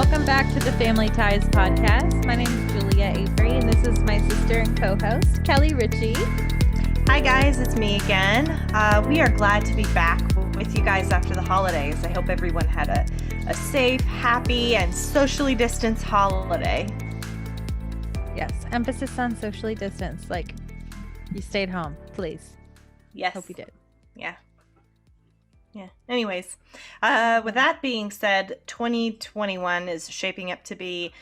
Welcome back to the Family Ties podcast. My name is Julia Avery, and this is my sister and co-host, Kelly Ritchie. Hi guys, it's me again. We are glad to be back with you guys after the holidays. I hope everyone had a safe, happy, and socially distanced holiday. Yes, emphasis on socially distanced. Like, you stayed home, please. Yes. Hope you did. Yeah. Anyways, with that being said, 2021 is shaping up to be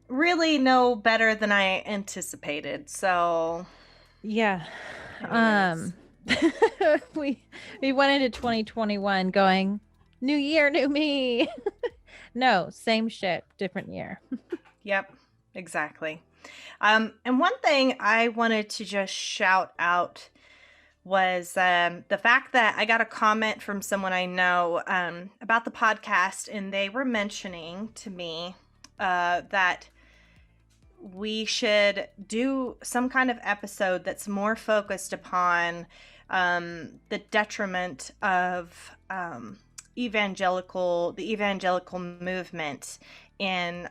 really no better than I anticipated. So, yeah. anyways. We went into 2021 going, new year, new me. No, same shit, different year. Yep, exactly. And one thing I wanted to just shout out was the fact that I got a comment from someone I know about the podcast, and they were mentioning to me that we should do some kind of episode that's more focused upon the detriment of the evangelical movement in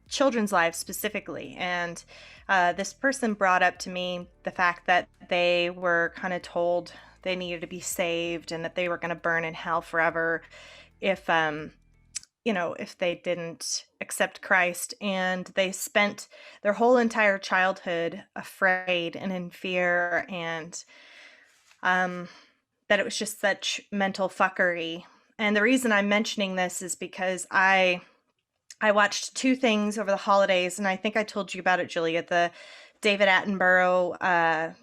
children's lives specifically. And this person brought up to me the fact that they were kind of told they needed to be saved and that they were going to burn in hell forever if they didn't accept Christ. And they spent their whole entire childhood afraid and in fear, and that it was just such mental fuckery. And the reason I'm mentioning this is because I watched two things over the holidays, and I think I told you about it, Julia, the David Attenborough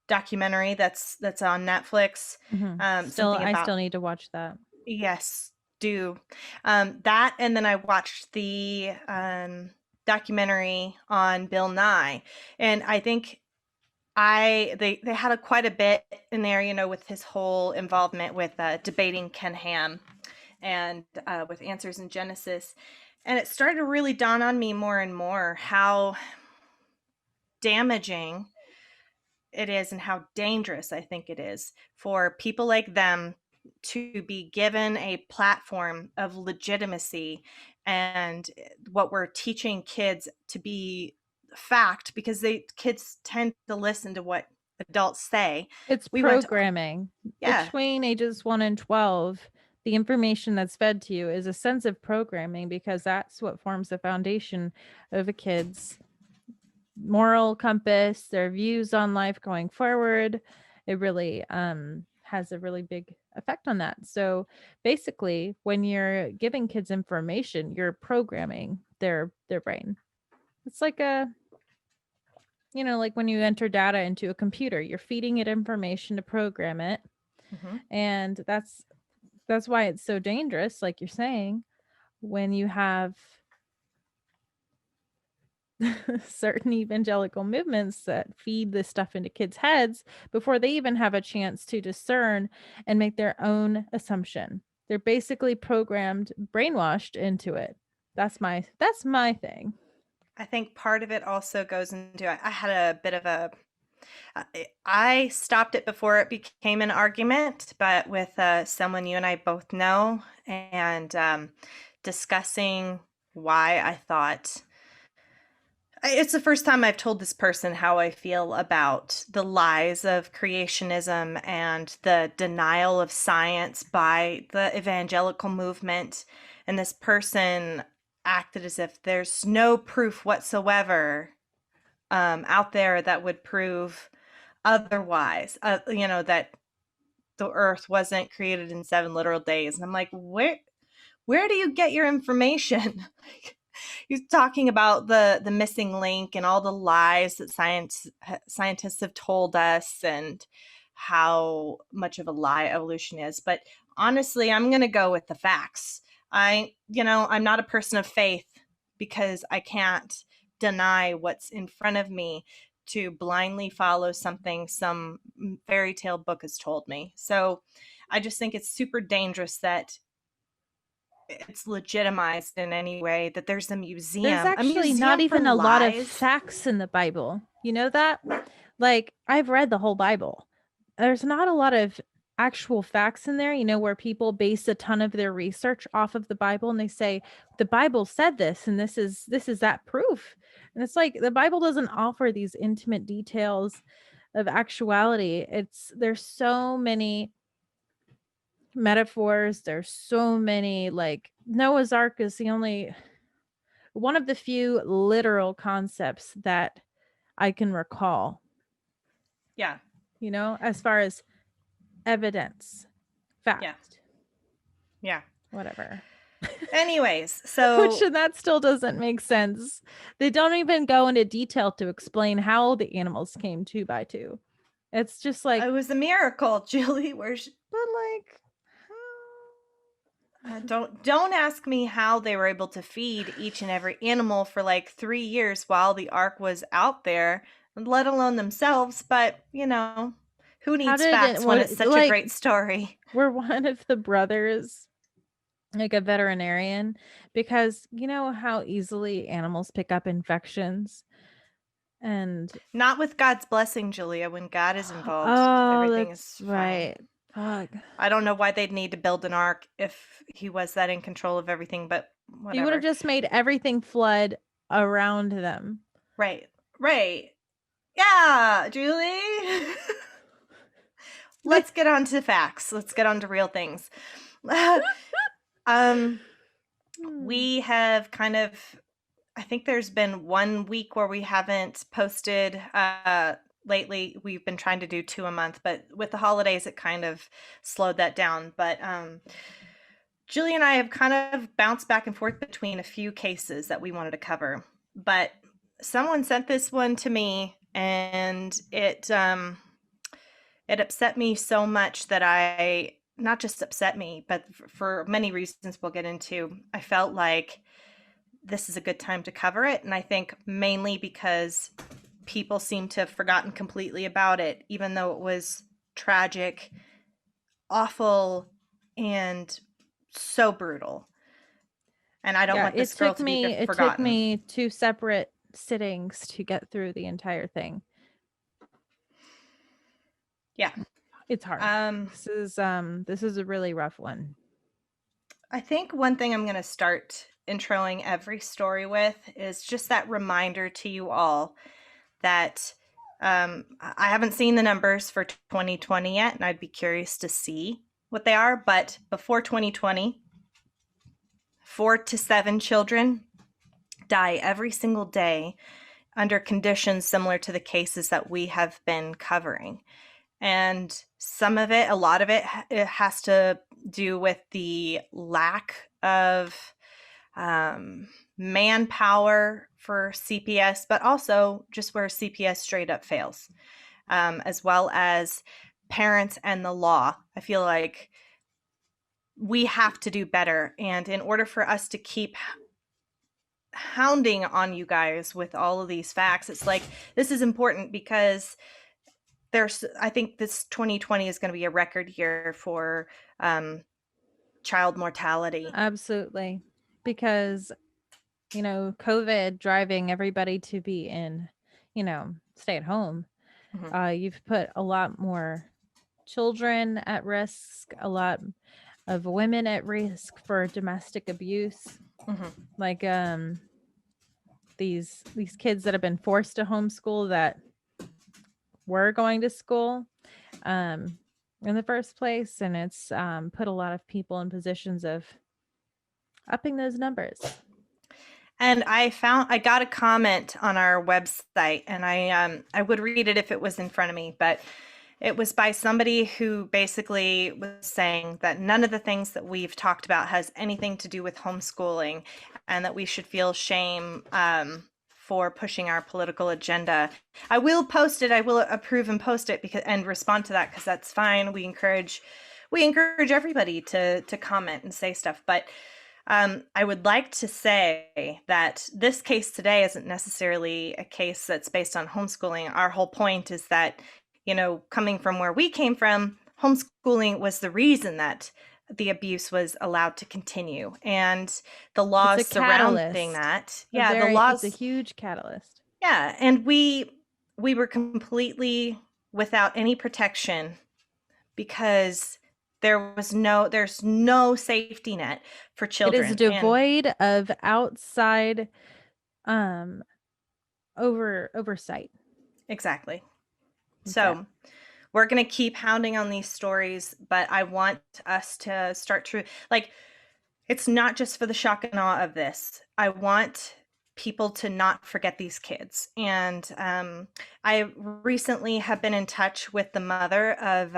documentary that's on Netflix. Mm-hmm. I still need to watch that. Yes, do. That, and then I watched the documentary on Bill Nye, and I think they had quite a bit in there, with his whole involvement with debating Ken Ham and with Answers in Genesis. And it started to really dawn on me more and more how damaging it is and how dangerous I think it is for people like them to be given a platform of legitimacy and what we're teaching kids to be fact, because kids tend to listen to what adults say. It's programming. Between ages 1 and 12. The information that's fed to you is a sense of programming, because that's what forms the foundation of a kid's moral compass, their views on life going forward. It really has a really big effect on that. So basically, when you're giving kids information, you're programming their brain. It's like like when you enter data into a computer, you're feeding it information to program it. Mm-hmm. And that's why it's so dangerous, like you're saying, when you have certain evangelical movements that feed this stuff into kids' heads before they even have a chance to discern and make their own assumption. They're basically programmed, brainwashed into it. That's my thing. I think part of it also goes into, I had a bit of I stopped it before it became an argument, but with someone you and I both know, and discussing why I thought, it's the first time I've told this person how I feel about the lies of creationism and the denial of science by the evangelical movement. And this person acted as if there's no proof whatsoever out there that would prove otherwise, that the earth wasn't created in 7 literal days. And I'm like, where do you get your information? He's talking about the missing link and all the lies that scientists have told us and how much of a lie evolution is. But honestly, I'm going to go with the facts. I'm not a person of faith because I can't deny what's in front of me to blindly follow something some fairy tale book has told me. So I just think it's super dangerous that it's legitimized in any way, that there's a museum. There's actually not even a lot of facts in the Bible. You know that? Like, I've read the whole Bible. There's not a lot of actual facts in there, where people base a ton of their research off of the Bible and they say the Bible said this and this is that proof. And it's like the Bible doesn't offer these intimate details of actuality. There's so many metaphors, there's so many, like Noah's Ark is the only one of the few literal concepts that I can recall, Yeah. as far as evidence, Yeah. fact, Yeah. whatever. Anyways, Which so that still doesn't make sense. They don't even go into detail to explain how the animals came 2 by 2. It's just like, it was a miracle, Julie. but like, don't ask me how they were able to feed each and every animal for like 3 years while the ark was out there, let alone themselves. But who how needs did it facts when it's such a like great story? were one of the brothers like a veterinarian? Because you know how easily animals pick up infections and Not with God's blessing, Julia. When God is involved, oh, everything that's is fine. right. Fuck. I don't know why they'd need to build an ark if he was that in control of everything, but He would have whatever. just made everything flood around them. Right. Right. Yeah, Julie. Let's get on to facts. Let's get on to real things. We have kind of, I think there's been 1 week where we haven't posted lately. We've been trying to do 2 a month, but with the holidays, it kind of slowed that down. But Julie and I have kind of bounced back and forth between a few cases that we wanted to cover. But someone sent this one to me, and it upset me so much that not just upset me, but for many reasons we'll get into, I felt like this is a good time to cover it. And I think mainly because people seem to have forgotten completely about it, even though it was tragic, awful, and so brutal. And I don't want this girl to be forgotten. It took me 2 separate sittings to get through the entire thing. Yeah. It's hard. This is a really rough one. I think one thing I'm going to start introing every story with is just that reminder to you all that I haven't seen the numbers for 2020 yet, and I'd be curious to see what they are. But before 2020, 4 to 7 children die every single day under conditions similar to the cases that we have been covering. And some of it, a lot of it has to do with the lack of manpower for CPS, but also just where CPS straight up fails, as well as parents and the law. I feel like we have to do better. And in order for us to keep hounding on you guys with all of these facts, it's like, this is important because I think this 2020 is going to be a record year for child mortality. Absolutely. Because, COVID driving everybody to be in, stay at home. Mm-hmm. You've put a lot more children at risk, a lot of women at risk for domestic abuse. Mm-hmm. Like these kids that have been forced to homeschool that were going to school in the first place, and it's put a lot of people in positions of upping those numbers. And I got a comment on our website, and I would read it if it was in front of me, but it was by somebody who basically was saying that none of the things that we've talked about has anything to do with homeschooling, and that we should feel shame for pushing our political agenda. I will post it. I will approve and post it and respond to that, because that's fine. We encourage everybody to comment and say stuff. But I would like to say that this case today isn't necessarily a case that's based on homeschooling. Our whole point is that, coming from where we came from, homeschooling was the reason that the abuse was allowed to continue, and the laws surrounding that. Yeah, the laws. It's a huge catalyst. Yeah, and we were completely without any protection because there's no safety net for It is children. And devoid of outside, um, oversight. exactly. Okay. So we're going to keep hounding on these stories, but I want us to start to, like, it's not just for the shock and awe of this. I want people to not forget these kids. And I recently have been in touch with the mother of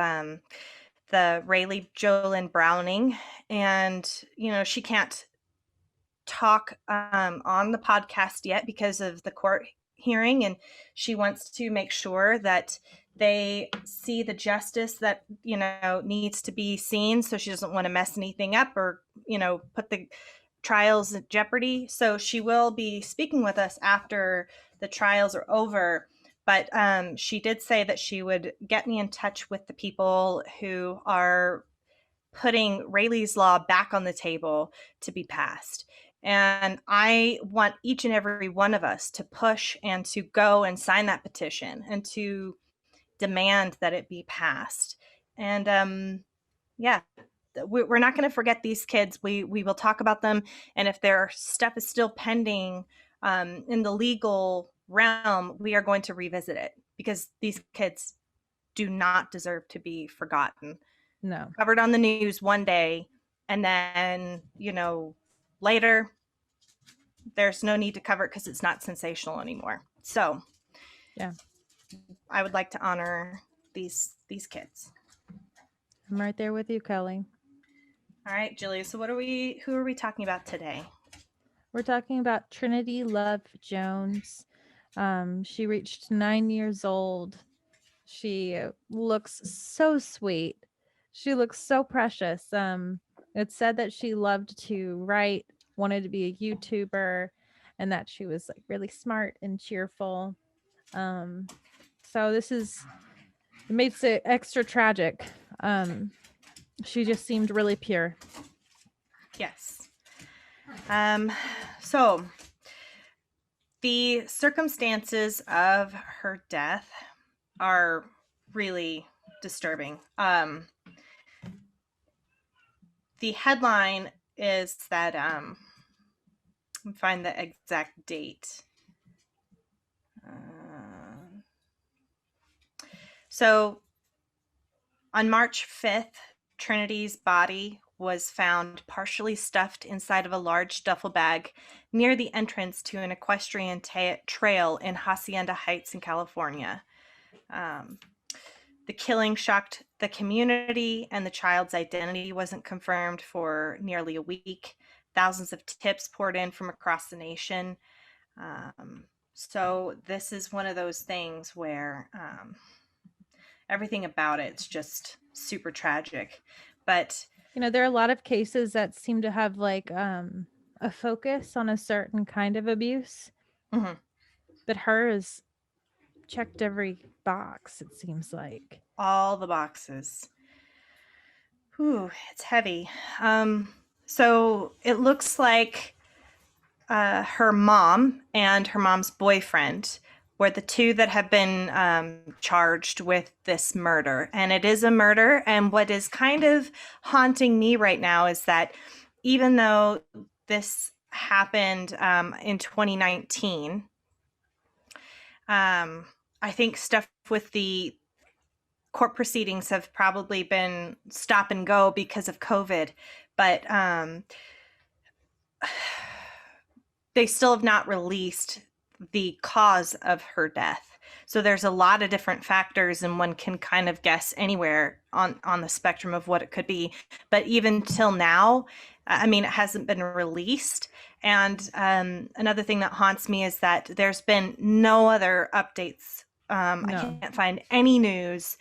the Rayleigh Jolyn Browning, and she can't talk on the podcast yet because of the court hearing, and she wants to make sure that they see the justice that needs to be seen, so she doesn't want to mess anything up or put the trials at jeopardy. So she will be speaking with us after the trials are over, but she did say that she would get me in touch with the people who are putting Rayleigh's Law back on the table to be passed. And I want each and every one of us to push and to go and sign that petition and to demand that it be passed. And yeah, we're not going to forget these kids. We will talk about them. And if their stuff is still pending in the legal realm, we are going to revisit it, because these kids do not deserve to be forgotten. No. Covered on the news one day, and then later there's no need to cover it because it's not sensational anymore. So Yeah. I would like to honor these kids. I'm right there with you, Kelly. All right, Julia, so who are we talking about today? We're talking about Trinity Love Jones. She reached 9 years old. She looks so sweet. She looks so precious. It said that she loved to write, wanted to be a YouTuber, and that she was like really smart and cheerful. So it makes it extra tragic. She just seemed really pure. Yes. So the circumstances of her death are really disturbing. The headline is that find the exact date. So on March 5th, Trinity's body was found partially stuffed inside of a large duffel bag near the entrance to an equestrian trail in Hacienda Heights in California. The killing shocked the community, and the child's identity wasn't confirmed for nearly a week. Thousands of tips poured in from across the nation. So this is one of those things where everything about it's just super tragic. But there are a lot of cases that seem to have like a focus on a certain kind of abuse. mm-hmm. But hers checked every box, it seems like. All the boxes. Ooh, it's heavy. So it looks like her mom and her mom's boyfriend were the two that have been charged with this murder. And it is a murder. And what is kind of haunting me right now is that even though this happened in 2019, I think stuff with the court proceedings have probably been stop and go because of COVID. But they still have not released the cause of her death. So there's a lot of different factors, and one can kind of guess anywhere on the spectrum of what it could be. But even till now, I mean, it hasn't been released. And another thing that haunts me is that there's been no other updates. No. I can't find any news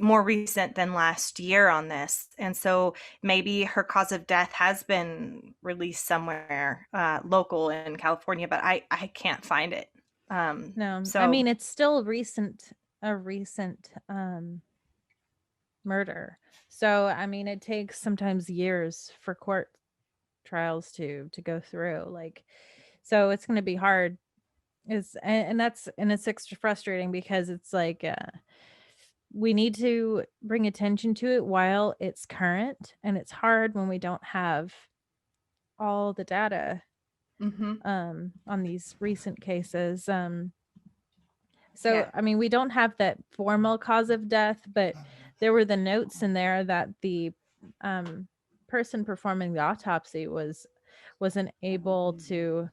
more recent than last year on this. And so maybe her cause of death has been released somewhere local in California, but I can't find it. No. So I mean, it's still a recent murder. So, I mean, it takes sometimes years for court trials to go through. Like, so it's going to be hard. It's and it's extra frustrating because it's like we need to bring attention to it while it's current, and it's hard when we don't have all the data on these recent cases. So, I mean, we don't have that formal cause of death, but there were the notes in there that the person performing the autopsy wasn't able to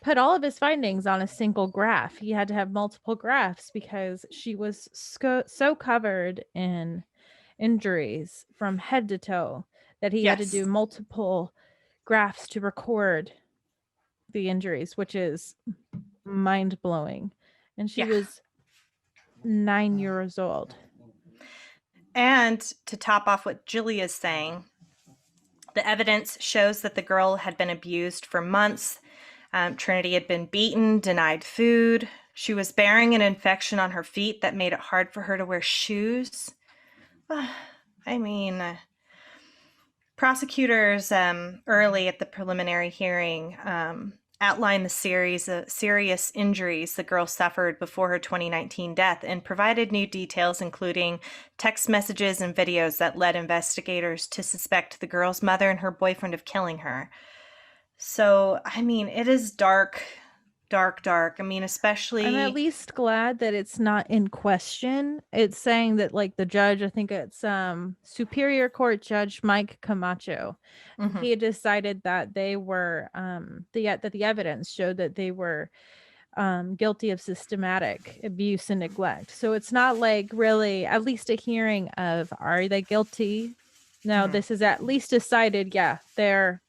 put all of his findings on a single graph. He had to have multiple graphs because she was so covered in injuries from head to toe that he had to do multiple graphs to record the injuries, which is mind-blowing. And she was 9 years old. And to top off what Julia's saying, the evidence shows that the girl had been abused for months. Trinity had been beaten, denied food. She was bearing an infection on her feet that made it hard for her to wear shoes. I mean, prosecutors early at the preliminary hearing outlined the series of serious injuries the girl suffered before her 2019 death and provided new details, including text messages and videos that led investigators to suspect the girl's mother and her boyfriend of killing her. So, I mean, it is dark. I mean, especially... I'm at least glad that it's not in question. It's saying that, like, the judge, I think it's Superior Court Judge Mike Camacho, he had decided that they were that the evidence showed that they were guilty of systematic abuse and neglect. So it's not like really at least a hearing of are they guilty? No, this is at least decided, yeah, they're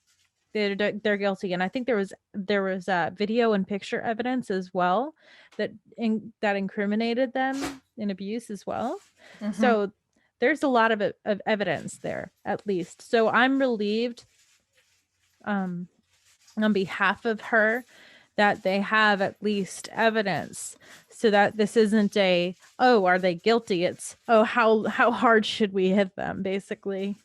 guilty. And I think there was video and picture evidence as well that incriminated them in abuse as well. So there's a lot of evidence there, at least. So I'm relieved on behalf of her that they have at least evidence, so that this isn't are they guilty? It's, how hard should we hit them, basically.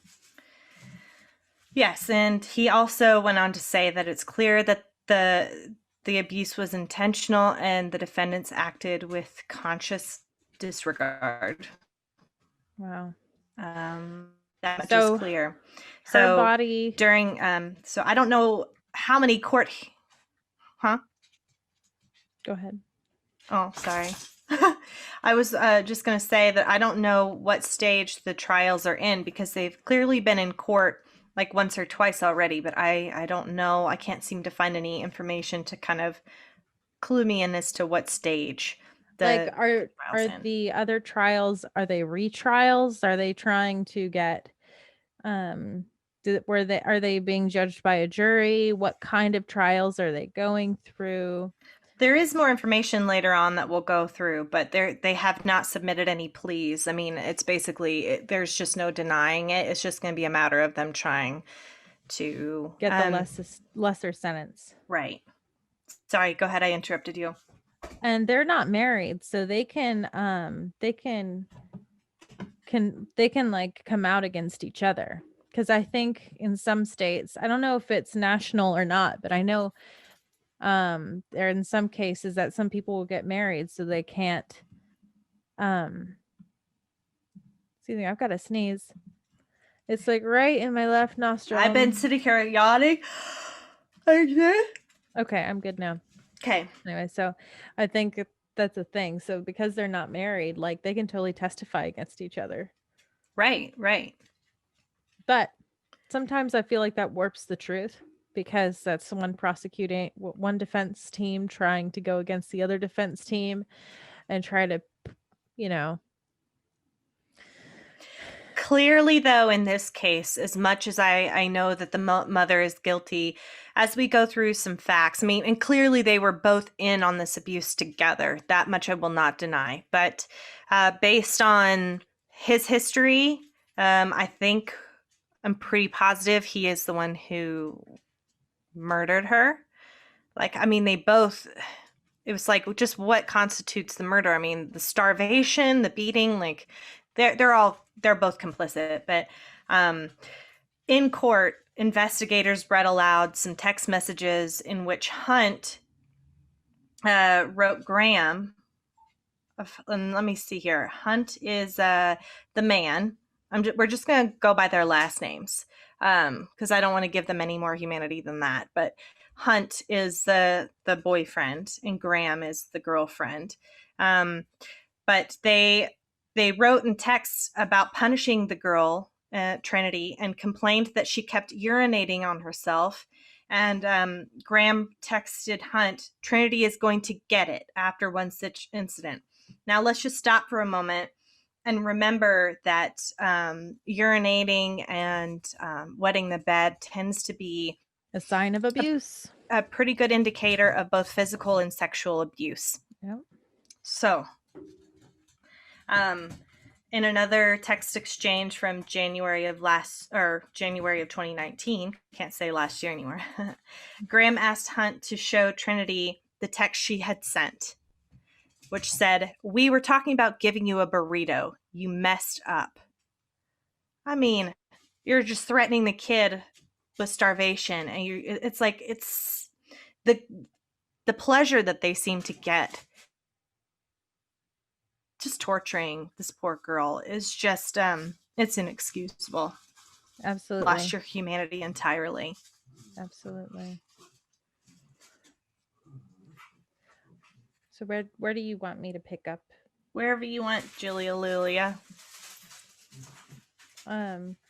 Yes, and he also went on to say that it's clear that the abuse was intentional and the defendants acted with conscious disregard. Wow. That much is clear. So body during so I don't know how many court Go ahead. Oh, sorry. I was just going to say that I don't know what stage the trials are in, because they've clearly been in court like once or twice already, but I don't know. I can't seem to find any information to kind of clue me in as to what stage. Are the other trials, are they retrials? Are they trying to get are they being judged by a jury? What kind of trials are they going through? There is more information later on that we'll go through, but they have not submitted any pleas. I mean, it's basically, there's just no denying it. It's just going to be a matter of them trying to get the lesser sentence. Right. Sorry, go ahead. I interrupted you. And they're not married, so they can like come out against each other. Because I think in some states, I don't know if it's national or not, but I know there are in some cases that some people will get married, so they can't excuse me, I've got to sneeze. It's like right in my left nostril. I've been sitting here yawning. Okay, I'm good now. Okay. Anyway, so I think that's a thing. So because they're not married, like, they can totally testify against each other. Right. But sometimes I feel like that warps the truth, because that's one defense team trying to go against the other defense team and try to, Clearly, though, in this case, as much as I know that the mother is guilty, as we go through some facts, I mean, and clearly they were both in on this abuse together. That much I will not deny. But based on his history, I think I'm pretty positive he is the one who murdered her. Like, I mean, it was like, just what constitutes the murder? I mean, the starvation, the beating, like, they're both complicit. But in court, investigators read aloud some text messages in which Hunt wrote Graham and let me see here. Hunt is the man. We're just going to go by their last names because I don't want to give them any more humanity than that. But Hunt is the boyfriend and Graham is the girlfriend. But they wrote in texts about punishing the girl, Trinity, and complained that she kept urinating on herself. And Graham texted Hunt, Trinity is going to get it after one such incident. Now, let's just stop for a moment and remember that urinating and wetting the bed tends to be a sign of abuse. A pretty good indicator of both physical and sexual abuse. Yep. So, in another text exchange from January of 2019, can't say last year anymore, Graham asked Hunt to show Trinity the text she had sent, which said, "We were talking about giving you a burrito. You messed up." I mean, you're just threatening the kid with starvation, and it's like it's the pleasure that they seem to get just torturing this poor girl is just it's inexcusable. Absolutely. Lost your humanity entirely. Absolutely. So where do you want me to pick up? Wherever you want, Julia Lulia.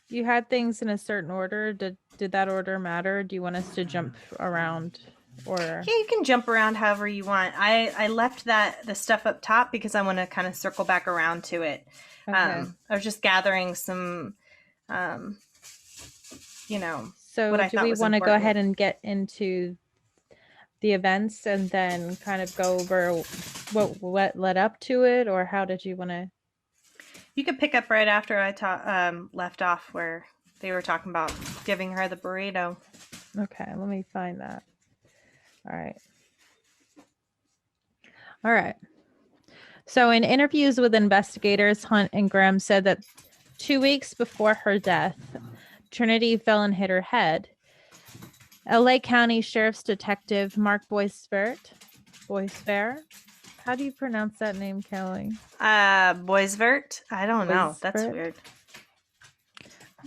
You had things in a certain order. Did that order matter? Do you want us to jump around? Or yeah, you can jump around however you want. I left the stuff up top because I want to kind of circle back around to it. Okay. I was just gathering some so what I do thought we was want to go important. ahead and get into the events and then kind of go over what led up to it, or how did you want to? You could pick up right after I left off where they were talking about giving her the burrito. Okay, let me find that. All right. So in interviews with investigators, Hunt and Graham said that 2 weeks before her death, Trinity fell and hit her head. LA County Sheriff's Detective Mark Boisvert. How do you pronounce that name, Kelly? Boisvert? I don't know. That's weird.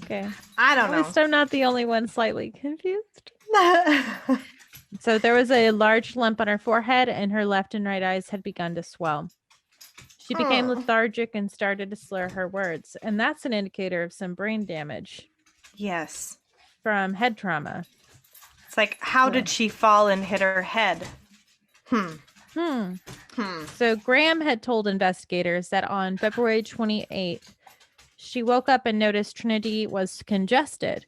Okay. I don't know. At least I'm not the only one slightly confused. So there was a large lump on her forehead and her left and right eyes had begun to swell. She became lethargic and started to slur her words. And that's an indicator of some brain damage. Yes. From head trauma. It's like, how did she fall and hit her head? So Graham had told investigators that on February 28th, she woke up and noticed Trinity was congested.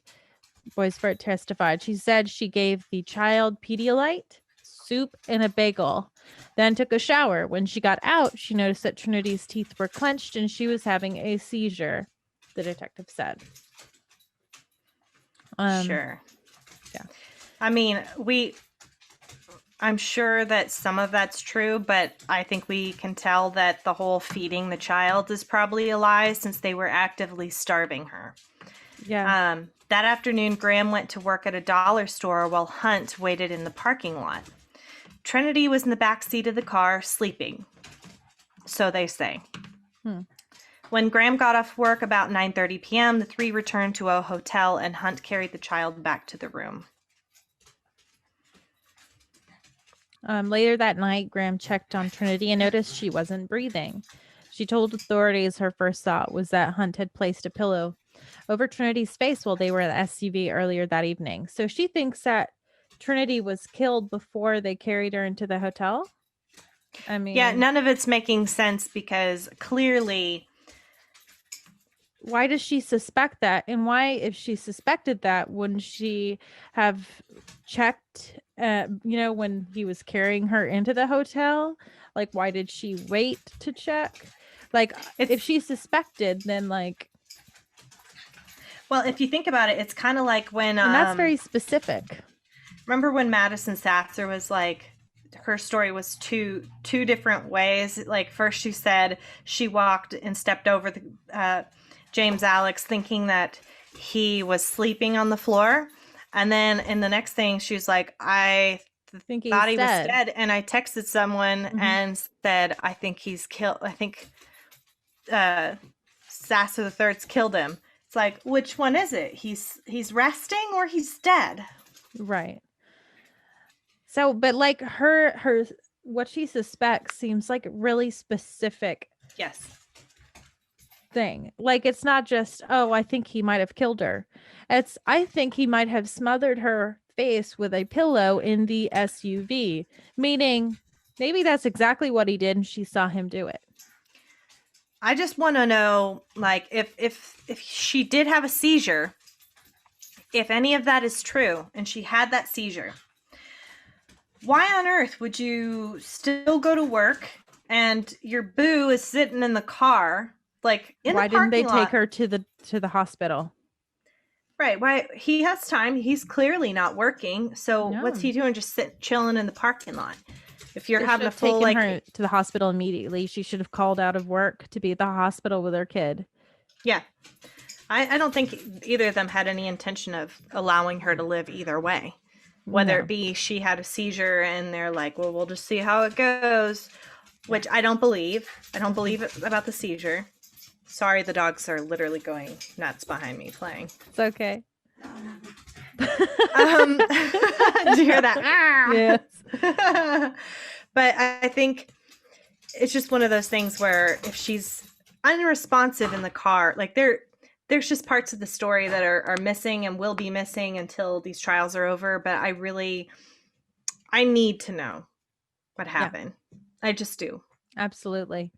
Boisvert testified. She said she gave the child Pedialyte, soup, and a bagel, then took a shower. When she got out, she noticed that Trinity's teeth were clenched and she was having a seizure, the detective said. Sure. Yeah. I mean, I'm sure that some of that's true, but I think we can tell that the whole feeding the child is probably a lie since they were actively starving her. Yeah. That afternoon, Graham went to work at a dollar store while Hunt waited in the parking lot. Trinity was in the back seat of the car, sleeping. So they say. When Graham got off work about 9:30 p.m., the three returned to a hotel and Hunt carried the child back to the room. Later that night, Graham checked on Trinity and noticed she wasn't breathing. She told authorities her first thought was that Hunt had placed a pillow over Trinity's face while they were at the SUV earlier that evening. So she thinks that Trinity was killed before they carried her into the hotel. I mean, yeah, none of it's making sense because clearly. Why does she suspect that? And why, if she suspected that, wouldn't she have checked, when he was carrying her into the hotel? Like, why did she wait to check? Like, if she suspected, then like. Well, if you think about it, it's kind of like when. And that's very specific. Remember when Madison Sather was like, her story was two different ways. Like, first she said she walked and stepped over the James Alex thinking that he was sleeping on the floor. And then in the next thing, she's like, I think thought he's he was dead. dead, and I texted someone and said, I think he's killed. I think Sasso the Third's killed him. It's like, which one is it? He's resting or he's dead? Right. So, but like her what she suspects seems like a really specific Yes. thing. Like it's not just, oh, I think he might have killed her. It's I think he might have smothered her face with a pillow in the SUV, meaning maybe that's exactly what he did and she saw him do it. I just want to know, like, if she did have a seizure, if any of that is true, and she had that seizure, why on earth would you still go to work and your boo is sitting in the car, like in Why the didn't they parking take lot? her to the hospital? Right. Why? He has time. He's clearly not working. So No. what's he doing? Just chilling in the parking lot. If you're They having should a have full taken like, her to the hospital immediately. She should have called out of work to be at the hospital with her kid. yeah, I don't think either of them had any intention of allowing her to live either way. Whether No. it be she had a seizure and they're like, well, we'll just see how it goes, which I don't believe. I don't believe it about the seizure. Sorry, the dogs are literally going nuts behind me playing. It's okay. Did you hear that? Yes. But I think it's just one of those things where if she's unresponsive in the car, like there's just parts of the story that are missing and will be missing until these trials are over. But I need to know what happened. Yeah. I just do. Absolutely.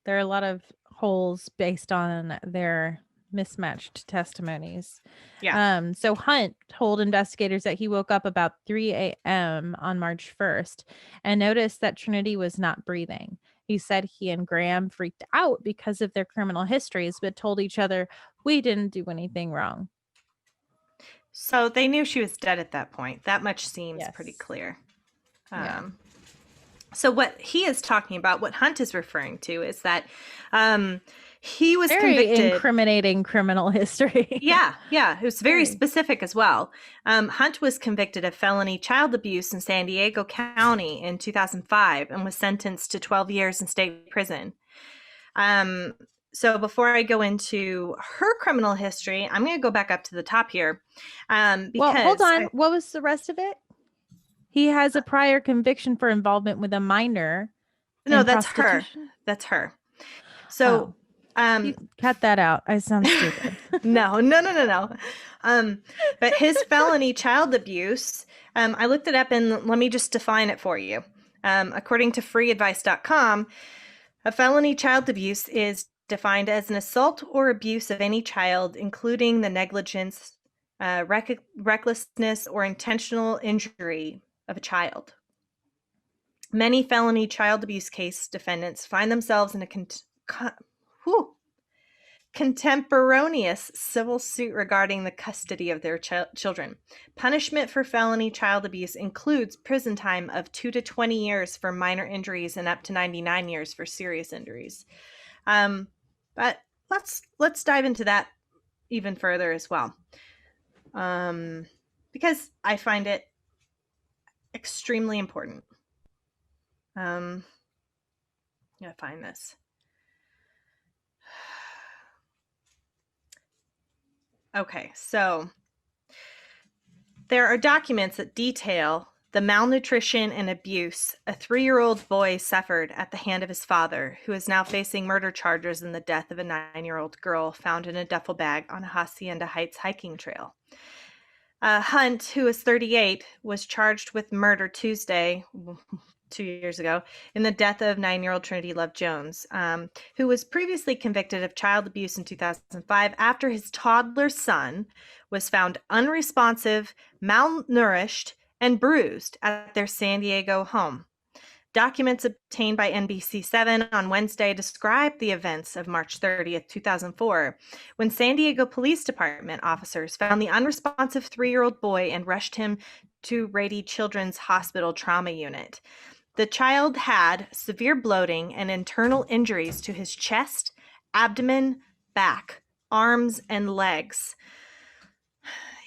There are a lot of holes based on their mismatched testimonies. Yeah. So Hunt told investigators that he woke up about 3 a.m. on March 1st and noticed that Trinity was not breathing. He said he and Graham freaked out because of their criminal histories, but told each other, we didn't do anything wrong. So they knew she was dead at that point. That much seems pretty Yes. clear. Yeah. So what he is talking about, what Hunt is referring to, is that he was very convicted. Incriminating criminal history. Yeah. It was very specific as well. Hunt was convicted of felony child abuse in San Diego County in 2005 and was sentenced to 12 years in state prison. So before I go into her criminal history, I'm going to go back up to the top here. Because well, hold on. What was the rest of it? He has a prior conviction for involvement with a minor. No, that's her. That's her. So, you cut that out. I sound stupid. No. But his felony child abuse, I looked it up and let me just define it for you. According to freeadvice.com, a felony child abuse is defined as an assault or abuse of any child, including the negligence, recklessness, or intentional injury of a child. Many felony child abuse case defendants find themselves in a contemporaneous civil suit regarding the custody of their children. Punishment for felony child abuse includes prison time of 2 to 20 years for minor injuries and up to 99 years for serious injuries. But let's dive into that even further as well, because I find it extremely important. I'm gonna find this. Okay, so there are documents that detail the malnutrition and abuse a 3-year-old boy suffered at the hand of his father, who is now facing murder charges in the death of a 9-year-old girl found in a duffel bag on a Hacienda Heights hiking trail. Hunt, who is 38, was charged with murder Tuesday, 2 years ago, in the death of 9-year-old Trinity Love Jones, who was previously convicted of child abuse in 2005 after his toddler son was found unresponsive, malnourished, and bruised at their San Diego home. Documents obtained by NBC7 on Wednesday describe the events of March 30th, 2004, when San Diego Police Department officers found the unresponsive 3-year-old boy and rushed him to Rady Children's Hospital Trauma Unit. The child had severe bloating and internal injuries to his chest, abdomen, back, arms, and legs.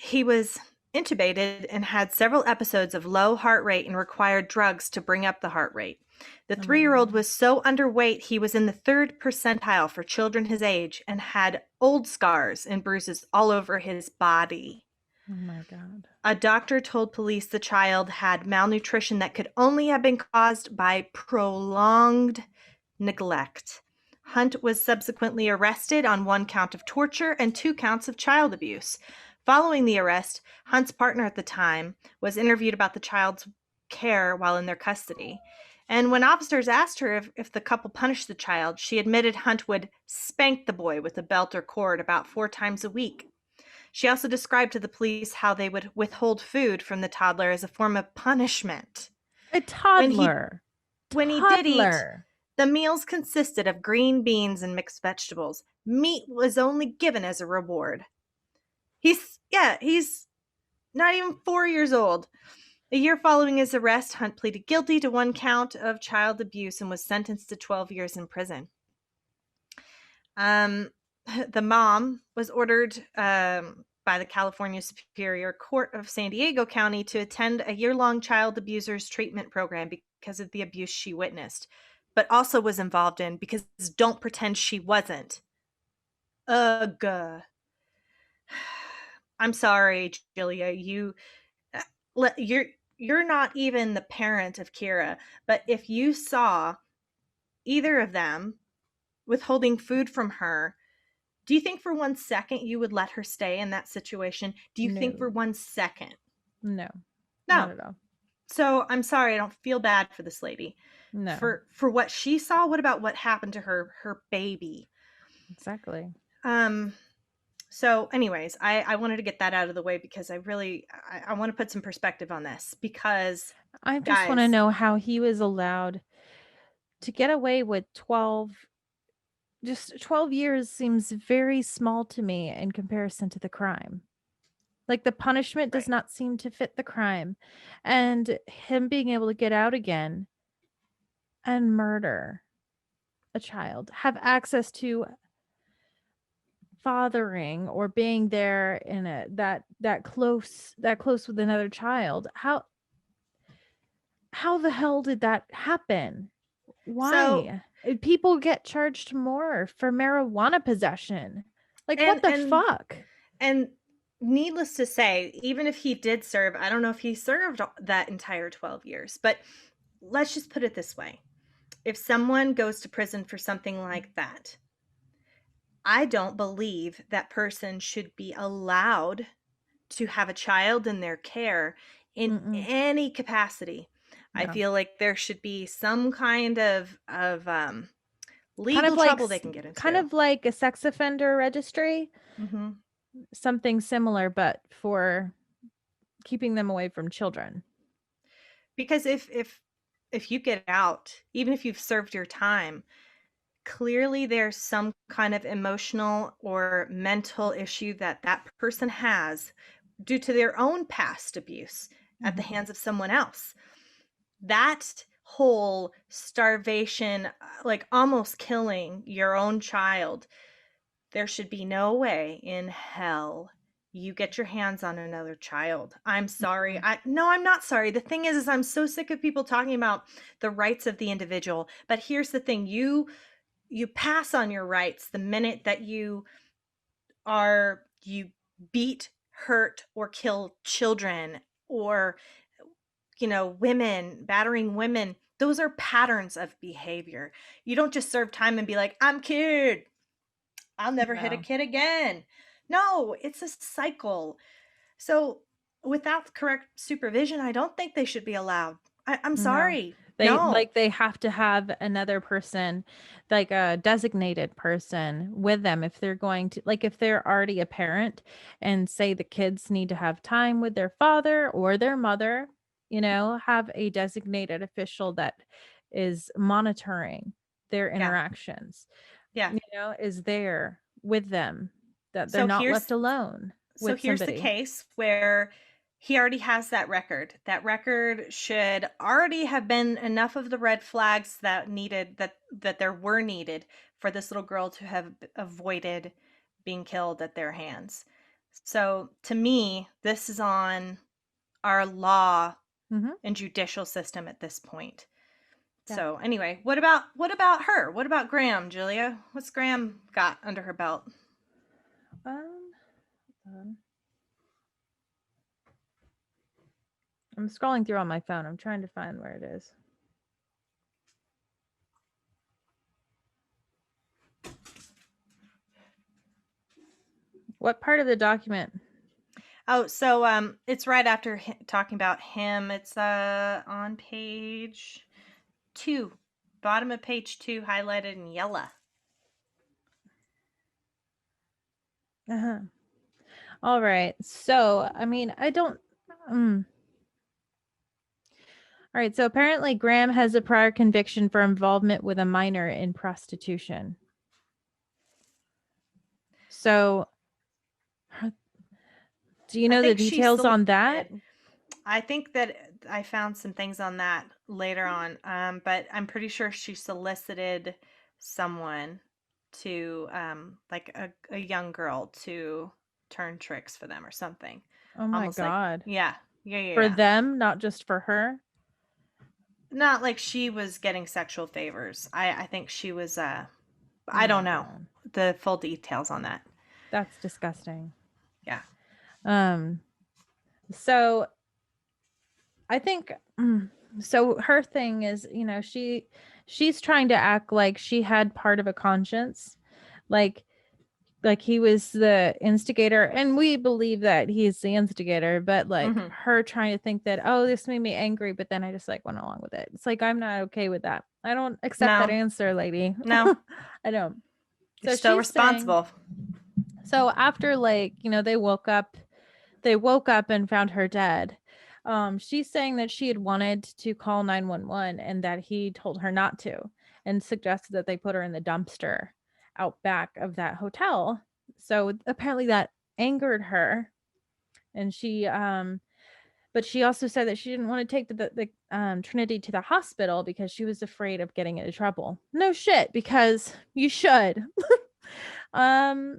He was intubated and had several episodes of low heart rate and required drugs to bring up the heart rate. The Oh my 3-year-old God. was so underweight he was in the 3rd percentile for children his age and had old scars and bruises all over his body. Oh my God. A doctor told police the child had malnutrition that could only have been caused by prolonged neglect. Hunt was subsequently arrested on 1 count of torture and 2 counts of child abuse. Following the arrest, Hunt's partner at the time was interviewed about the child's care while in their custody. And when officers asked her if the couple punished the child, she admitted Hunt would spank the boy with a belt or cord about 4 times a week. She also described to the police how they would withhold food from the toddler as a form of punishment. A When he toddler. when he did eat, Toddler. the meals consisted of green beans and mixed vegetables. Meat was only given as a reward. He's not even 4 years old. A year following his arrest, Hunt pleaded guilty to 1 count of child abuse and was sentenced to 12 years in prison. The mom was ordered by the California Superior Court of San Diego County to attend a year-long child abusers treatment program because of the abuse she witnessed, but also was involved in because don't pretend she wasn't. Ugh. I'm sorry, Julia. You're not even the parent of Kira, but if you saw either of them withholding food from her, do you think for 1 second you would let her stay in that situation? Do you think for No. 1 second? No. No. Not at all. So I'm sorry, I don't feel bad for this lady. No. For what she saw, what about what happened to her baby? Exactly. So anyways, I wanted to get that out of the way because I want to put some perspective on this because I just want to know how he was allowed to get away with 12. Just 12 years seems very small to me in comparison to the crime. Like, the punishment does Right. not seem to fit the crime, and him being able to get out again and murder a child, have access to fathering or being there in a that close with another child. How the hell did that happen? So Why? People get charged more for marijuana possession. Like, what and the and fuck? and needless to say, even if he did serve, I don't know if he served that entire 12 years, but let's just put it this way. If someone goes to prison for something like that, I don't believe that person should be allowed to have a child in their care in Mm-mm. any capacity. I No. feel like there should be some kind of Kind legal of like trouble they can get kind into. of like a sex offender registry, Mm-hmm. something similar, but for keeping them away from children. Because if you get out, even if you've served your time, clearly there's some kind of emotional or mental issue that that person has due to their own past abuse at the Mhm. hands of someone else. That whole starvation, like almost killing your own child, there should be no way in hell you get your hands on another child. I'm sorry. Mhm. No, I'm not sorry. The thing is I'm so sick of people talking about the rights of the individual. But here's the thing, you pass on your rights the minute that you beat, hurt, or kill children, or women, battering women. Those are patterns of behavior. You don't just serve time and be like, I'm cured, I'll never hit a No. kid again. No, it's a cycle. So without correct supervision, I don't think they should be allowed. I'm No. sorry. No. They have to have another person, like a designated person with them if they're going to, like, if they're already a parent and say the kids need to have time with their father or their mother, have a designated official that is monitoring their Yeah. interactions, Yeah. is there with them, that they're So not here's left alone So with here's the somebody. case where he already has that record. That record should already have been enough of the red flags that there were needed for this little girl to have avoided being killed at their hands. So to me, this is on our law Mhm. and judicial system at this point. Yeah. So anyway, what about her? What about Graham, Julia? What's Graham got under her belt? Hold on. I'm scrolling through on my phone. I'm trying to find where it is. What part of the document? Oh, so it's right after talking about him. It's on page 2. Bottom of page 2, highlighted in yellow. Uh-huh. All right. So, I mean, I don't. All right. So apparently, Graham has a prior conviction for involvement with a minor in prostitution. So, do you I know the think she details on that? solicited. I think that I found some things on that later on, but I'm pretty sure she solicited someone to, like a young girl to turn tricks for them or something. Oh my Almost like, God. yeah, yeah, yeah, For yeah. them, not just for her. Not like she was getting sexual favors. I think she was, Oh I my don't know God. the full details on that. That's disgusting. Yeah. So I think so her thing is, she's trying to act like she had part of a conscience. Like he was the instigator, and we believe that he's the instigator, but like Hmm. her trying to think that, oh, this made me angry, but then I just like went along with it. It's like, I'm not okay with that. I don't accept that No, answer, lady. no, I don't. you're So still she's saying, responsible. so after, like, they woke up and found her dead. She's saying that she had wanted to call 911 and that he told her not to, and suggested that they put her in the dumpster out back of that hotel. So apparently that angered her, and but she also said that she didn't want to take the Trinity to the hospital because she was afraid of getting into trouble. No shit, because you should. um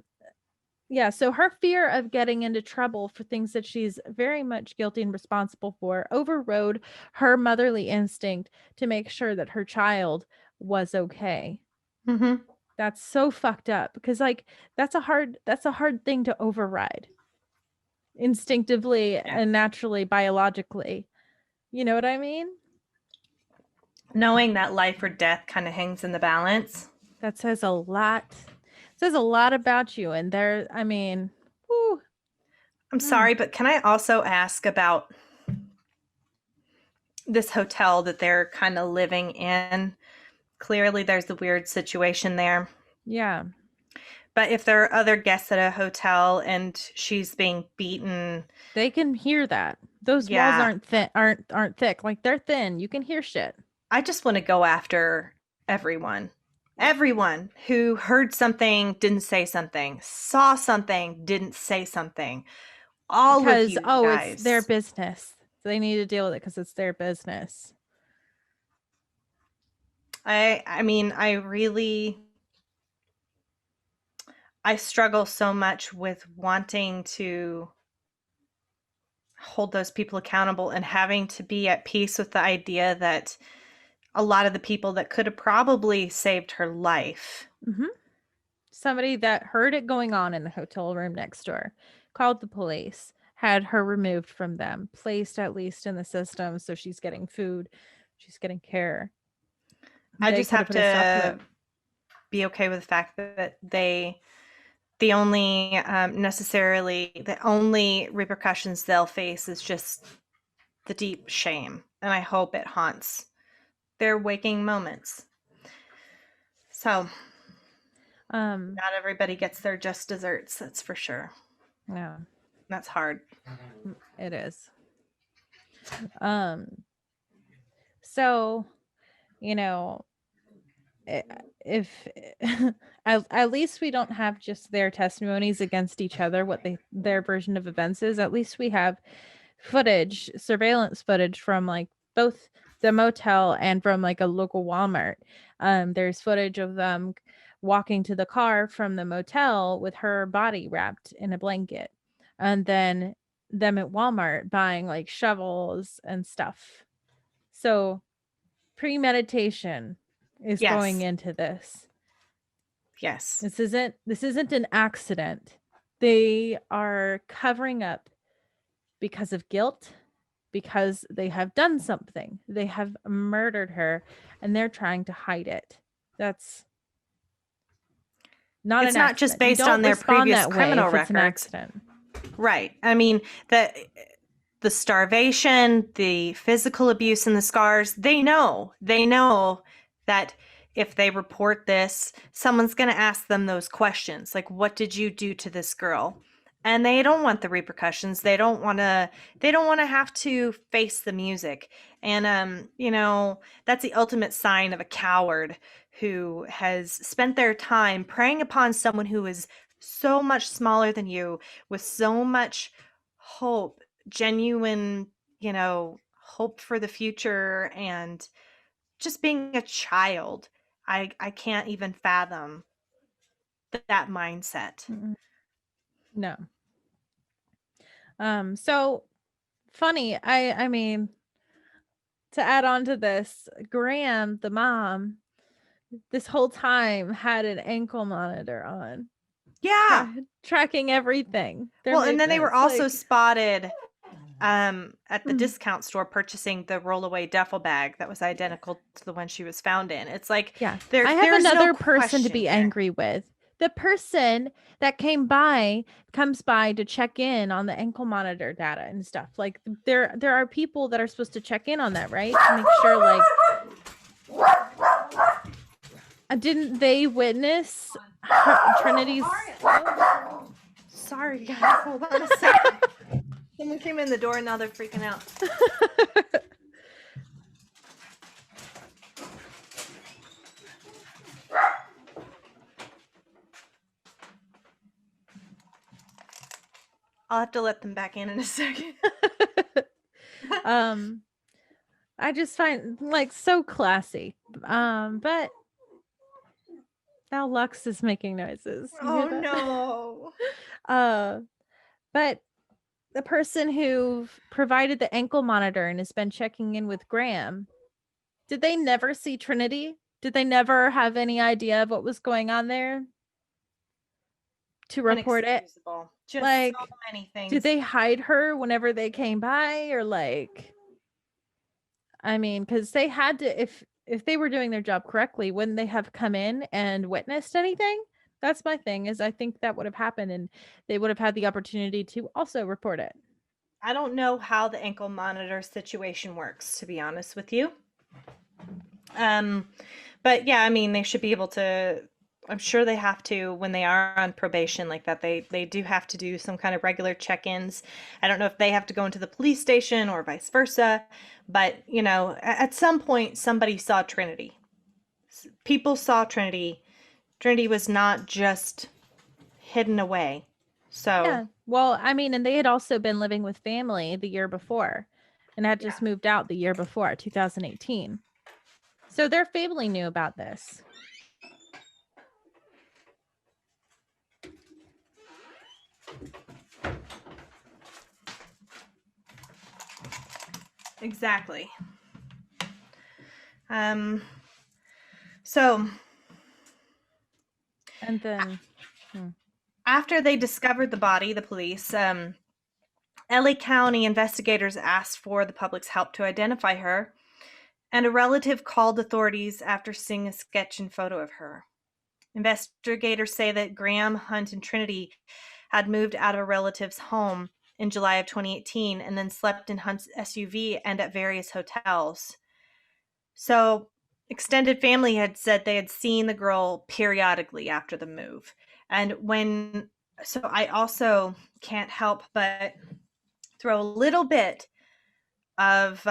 yeah, so her fear of getting into trouble for things that she's very much guilty and responsible for overrode her motherly instinct to make sure that her child was okay. Hmm. That's so fucked up, because like that's a hard thing to override instinctively Yeah. and naturally, biologically. You know what I mean? Knowing that life or death kind of hangs in the balance. That says a lot. It says a lot about you, and there, I mean, whew, I'm sorry, but can I also ask about this hotel that they're kind of living in? Clearly, there's a weird situation there. yeah. But if there are other guests at a hotel and she's being beaten, They can hear that. Those walls yeah, aren't thin, aren't thick. Like, they're thin. You can hear shit. I just want to go after everyone. Everyone who heard something, didn't say something, saw something, didn't say something. All of Because, you oh, it's their guys. business. So they need to deal with it because it's their business. I mean, I struggle so much with wanting to hold those people accountable and having to be at peace with the idea that a lot of the people that could have probably saved her life. Mm-hmm. Somebody that heard it going on in the hotel room next door called the police, had her removed from them, placed at least in the system so she's getting food, she's getting care. I They just could have have put a stop to to it. be okay with the fact that the only necessarily the only repercussions they'll face is just the deep shame, and I hope it haunts their waking moments. So Um, not everybody gets their just desserts, that's for sure. yeah, That's hard. it is. Um, so, you know, if at least we don't have just their testimonies against each other, what their version of events is. At least we have surveillance footage from like both the motel and from like a local Walmart. There's footage of them walking to the car from the motel with her body wrapped in a blanket. and then them at Walmart buying like shovels and stuff. So premeditation is going Yes. into this. Yes. This isn't an accident. They are covering up because of guilt, because they have done something. They have murdered her and they're trying to hide it. That's not It's an not just accident. You based on don't their respond previous that way criminal if it's an records. accident. Right. I mean, the starvation, the physical abuse, and the scars, they know that if they report this, someone's going to ask them those questions. Like, what did you do to this girl? And they don't want the repercussions. They don't want to have to face the music. And that's the ultimate sign of a coward who has spent their time preying upon someone who is so much smaller than you, with so much hope, genuine, hope for the future, and just being a child. I can't even fathom that mindset. Mm-mm. No. So funny. I mean, to add on to this, Graham, the mom, this whole time had an ankle monitor on. Yeah. Tracking everything. Their Well, and then they were movements. also spotted at the Mm. discount store purchasing the rollaway duffel bag that was identical to the one she was found in. It's like, Yeah. there, I have there's another no person to be here. angry with. The person that comes by to check in on the ankle monitor data and stuff. Like there are people that are supposed to check in on that, right? To make sure like didn't they witness Trinity's Sorry, guys. Hold on a second. Someone came in the door and now they're freaking out. I'll have to let them back in a second. I just find like so classy. But now Lux is making noises. Oh no. But the person who provided the ankle monitor and has been checking in with Graham, did they never see Trinity? Did they never have any idea of what was going on there to report it? Just like, so many things. Did they hide her whenever they came by, or like? I mean, because they had to. If they were doing their job correctly, wouldn't they have come in and witnessed anything? That's my thing. Is I think that would have happened, and they would have had the opportunity to also report it. I don't know how the ankle monitor situation works, to be honest with you. But yeah, I mean, they should be able to. I'm sure they have to when they are on probation like that. They do have to do some kind of regular check-ins. I don't know if they have to go into the police station or vice versa, but at some point somebody saw Trinity. People saw Trinity. Trinity was not just hidden away. So yeah, well, I mean, and they had also been living with family the year before, and had just moved out the year before, 2018. So their family knew about this. exactly. So And then after they discovered the body, the police, LA County investigators asked for the public's help to identify her, and a relative called authorities after seeing a sketch and photo of her. Investigators say that Graham, Hunt, and Trinity had moved out of a relative's home in July of 2018 and then slept in Hunt's SUV and at various hotels. So, extended family had said they had seen the girl periodically after the move. So I also can't help but throw a little bit of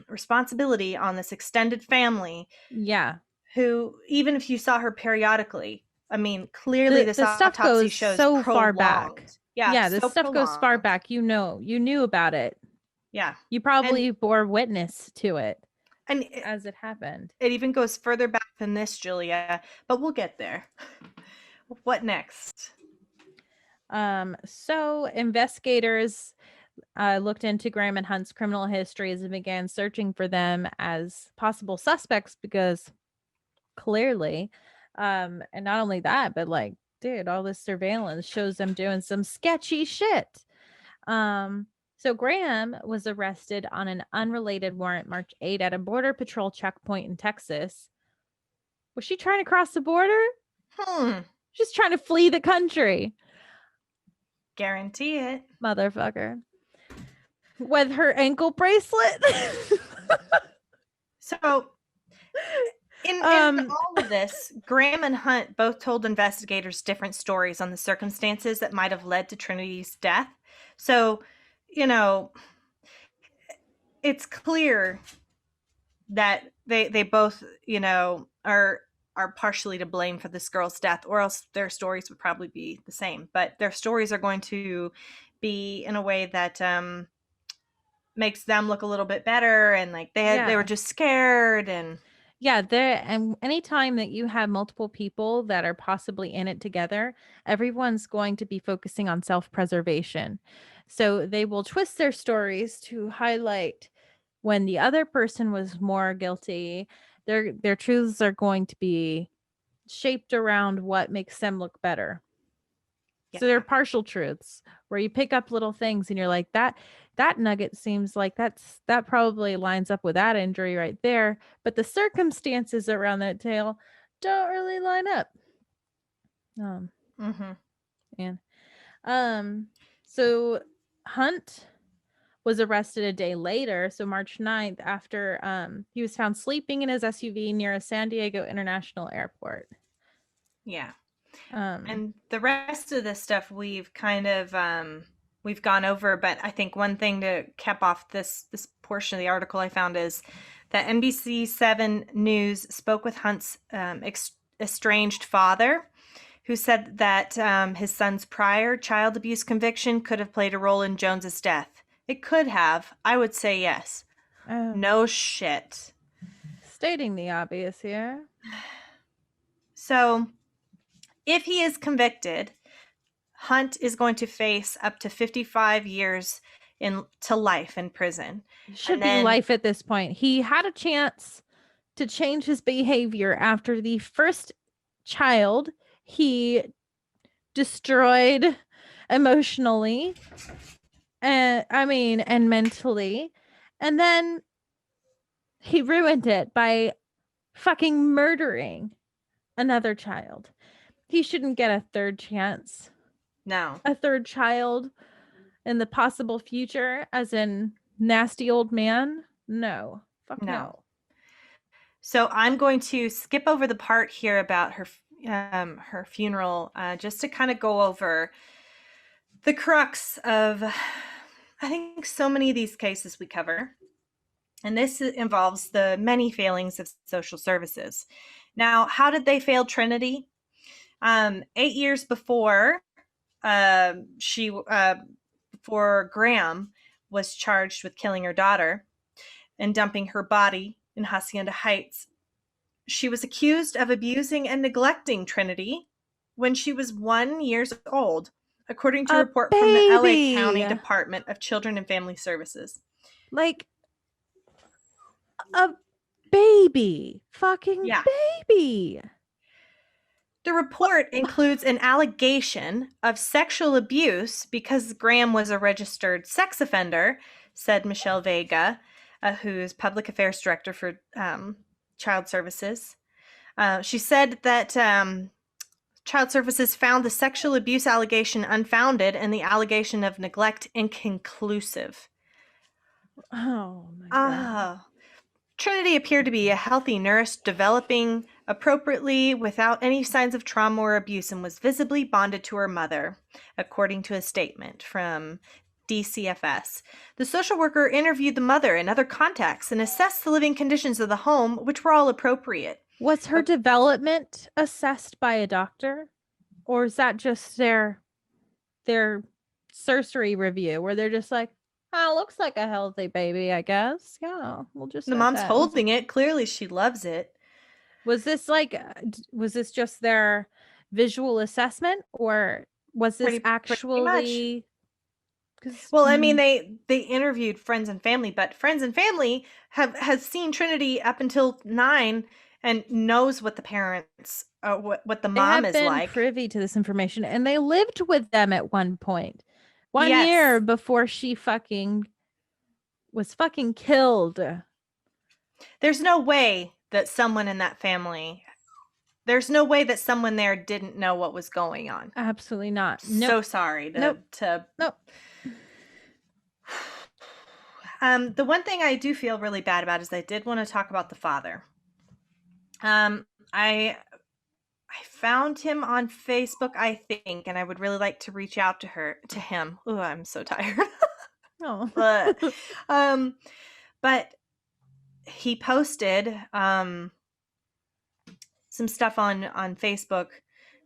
responsibility on this extended family. yeah, Who, even if you saw her periodically, I mean, clearly the stuff autopsy goes shows so prolonged. far back. Yeah, this so stuff prolonged. goes far back. You knew about it. Yeah. You probably bore witness to it. And as it happened. It even goes further back than this, Julia, but we'll get there. What next? So investigators looked into Graham and Hunt's criminal histories and began searching for them as possible suspects because clearly, and not only that, but like, dude, all this surveillance shows them doing some sketchy shit. Um, so Graham was arrested on an unrelated warrant March 8 at a border patrol checkpoint in Texas. Was she trying to cross the border? She's trying to flee the country. Guarantee it. Motherfucker. With her ankle bracelet. So in all of this, Graham and Hunt both told investigators different stories on the circumstances that might have led to Trinity's death. So, you know, it's clear that they both, you know, are partially to blame for this girl's death, or else their stories would probably be the same. But their stories are going to be in a way that makes them look a little bit better, and like they were just scared. And yeah, there, and anytime that you have multiple people that are possibly in it together, everyone's going to be focusing on self-preservation. So they will twist their stories to highlight when the other person was more guilty. Their truths are going to be shaped around what makes them look better. So they're partial truths where you pick up little things and you're like, that nugget seems like that probably lines up with that injury right there, but the circumstances around that tale don't really line up. And so Hunt was arrested a day later, so March 9th, after he was found sleeping in his SUV near a San Diego International Airport. Yeah. And the rest of this stuff we've kind of we've gone over, but I think one thing to cap off this portion of the article I found is that NBC7 News spoke with Hunt's estranged father, who said that his son's prior child abuse conviction could have played a role in Jones's death. It could have. I would say yes. No shit. Stating the obvious here. So, if he is convicted, Hunt is going to face up to 55 years to life in prison. Should be life at this point. He had a chance to change his behavior after the first child he destroyed emotionally, and and mentally, and then he ruined it by fucking murdering another child. He shouldn't get a third chance. No. A third child in the possible future, as in nasty old man? No. Fuck no. So I'm going to skip over the part here about her funeral, just to kind of go over the crux of, I think, so many of these cases we cover. And this involves the many failings of social services. Now, how did they fail Trinity? 8 years before before Graham was charged with killing her daughter and dumping her body in Hacienda Heights, she was accused of abusing and neglecting Trinity when she was 1 year old, according to a report from the LA County Department of Children and Family Services. Like, a baby. Fucking baby. The report includes an allegation of sexual abuse because Graham was a registered sex offender, said Michelle Vega, who's public affairs director for Child Services. She said that Child Services found the sexual abuse allegation unfounded and the allegation of neglect inconclusive. Oh, my God. Trinity appeared to be a healthy nurse, developing appropriately without any signs of trauma or abuse, and was visibly bonded to her mother, according to a statement from DCFS. The social worker interviewed the mother and other contacts and assessed the living conditions of the home, which were all appropriate. Was her development assessed by a doctor? Or is that just their cursory review where they're just like, oh, looks like a healthy baby, I guess. Yeah, we'll just. The mom's holding it. Clearly, she loves it. Was this just their visual assessment, or Was this Pretty much. actually? Because Well, I mean, they interviewed friends and family, but friends and family has seen Trinity up until 9 and knows what the parents, what the they mom have is been like. privy to this information, and they lived with them at one point. 1 year Yes. before she was fucking killed. There's no way that someone in that family, there's no way that someone there didn't know what was going on. Absolutely not. Nope. So sorry Nope. to Nope. the one thing I do feel really bad about is I did want to talk about the father. Um, I found him on Facebook, I think, and I would really like to reach out to him. Oh, I'm so tired. Oh. but, um, but he posted some stuff on Facebook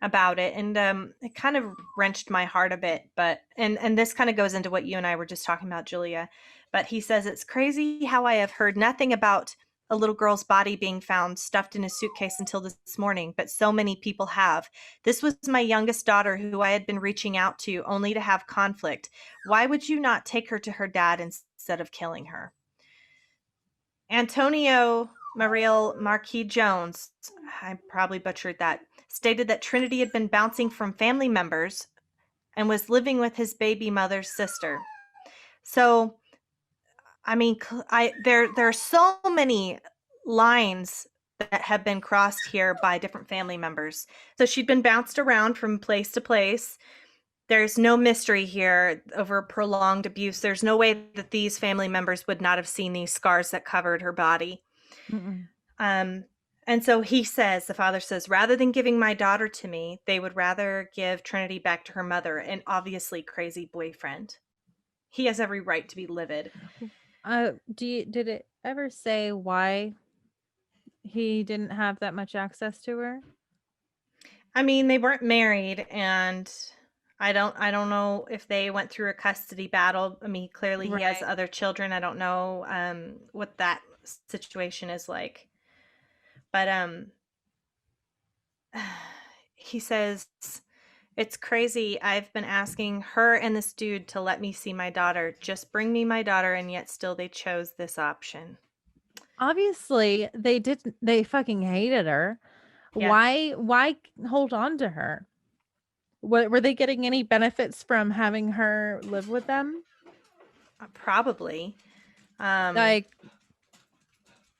about it, and it kind of wrenched my heart a bit. But and this kind of goes into what you and I were just talking about, Julia. But he says it's crazy how I have heard nothing about a little girl's body being found stuffed in a suitcase until this morning, but so many people have. This was my youngest daughter who I had been reaching out to only to have conflict. Why would you not take her to her dad instead of killing her? Antonio Mariel Marquis Jones, I probably butchered that, stated that Trinity had been bouncing from family members and was living with his baby mother's sister. So, I mean, there are so many lines that have been crossed here by different family members. So she'd been bounced around from place to place. There's no mystery here over prolonged abuse. There's no way that these family members would not have seen these scars that covered her body. Mm-mm. And so the father says, rather than giving my daughter to me, they would rather give Trinity back to her mother, an obviously crazy boyfriend. He has every right to be livid. Did it ever say why he didn't have that much access to her? I mean, they weren't married, and I don't know if they went through a custody battle. I mean, clearly he has Right. other children. I don't know what that situation is like. But he says, it's crazy. I've been asking her and this dude to let me see my daughter. Just bring me my daughter, and yet still they chose this option. Obviously, they fucking hated her. Yeah, Why hold on to her? Were they getting any benefits from having her live with them? probably. Um, Like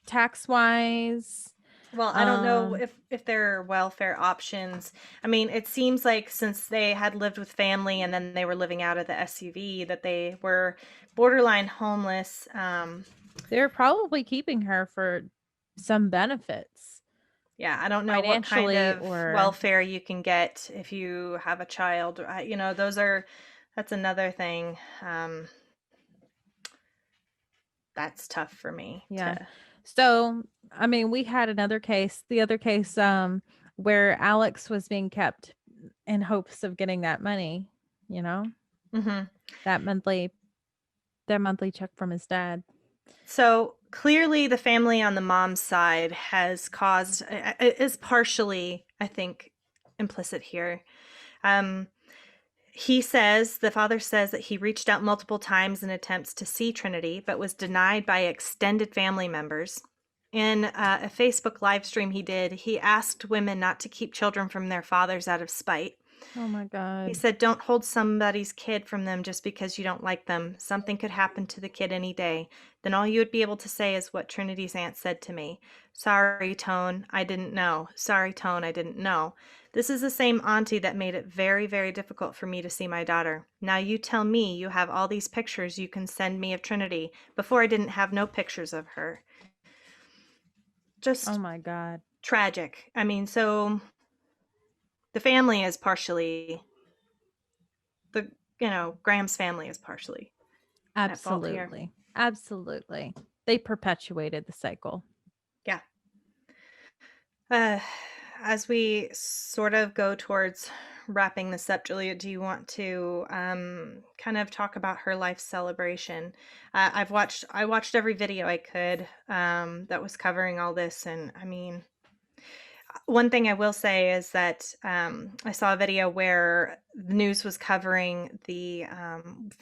tax-wise? well, I don't know if there are welfare options. I mean, it seems like since they had lived with family and then they were living out of the SUV, that they were borderline homeless. They're probably keeping her for some benefits, Yeah, I don't know what kind financially of or welfare you can get if you have a child. That's another thing. That's tough for me yeah. to. So, I mean, we had another case, the other case where Alex was being kept in hopes of getting that money, you know, Mhm. that monthly that monthly check from his dad. So clearly, the family on the mom's side has caused is partially, I think, implicit here. Um, the father says that he reached out multiple times in attempts to see Trinity, but was denied by extended family members. In a Facebook live stream he did, he asked women not to keep children from their fathers out of spite. Oh my He god. said, don't hold somebody's kid from them just because you don't like them. Something could happen to the kid any day. Then all you would be able to say is what Trinity's aunt said to me. Sorry, Tone, I didn't know. Sorry, Tone, I didn't know. This is the same auntie that made it very, very difficult for me to see my daughter. Now you tell me you have all these pictures you can send me of Trinity. Before I didn't have no pictures of her. Oh Just my god. tragic. I mean, so the family is partially the Graham's family is partially at fault here. Absolutely. Absolutely. They perpetuated the cycle. Yeah. Uh, as we sort of go towards wrapping this up, Julia, do you want to kind of talk about her life celebration? I watched every video I could that was covering all this, and I mean, One thing I will say is that I saw a video where the news was covering the